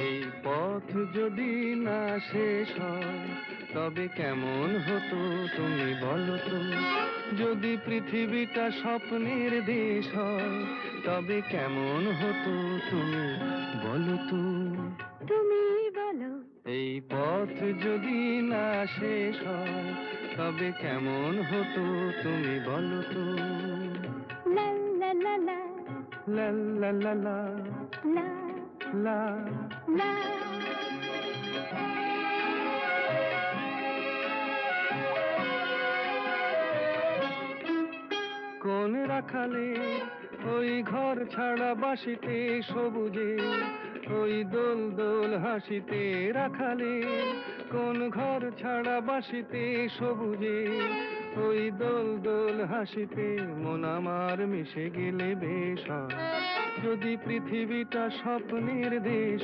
এই পথ যদি না শেষ হয় তবে কেমন হতো তুমি বলো তো। যদি পৃথিবীটা স্বপ্নের দেশ হয় তবে কেমন হতো তুমি বলো তো। তুমি বলো। এই পথ যদি না শেষ হয় তবে কেমন হতো তুমি বলো তো। লা লা লা লা লা লা লা লা লা লা। লা। কোন রাখালে ওই ঘর ছাড়া বাসিতে সবুজে, ওই দোল দোল হাসিতে রাখালে। কোন ঘর ছাড়া বাসিতে সবুজে, ওই দোল দোল হাসিতে মন আমার মিশে গেলে বেশ হয়। যদি পৃথিবীটা স্বপ্নের দেশ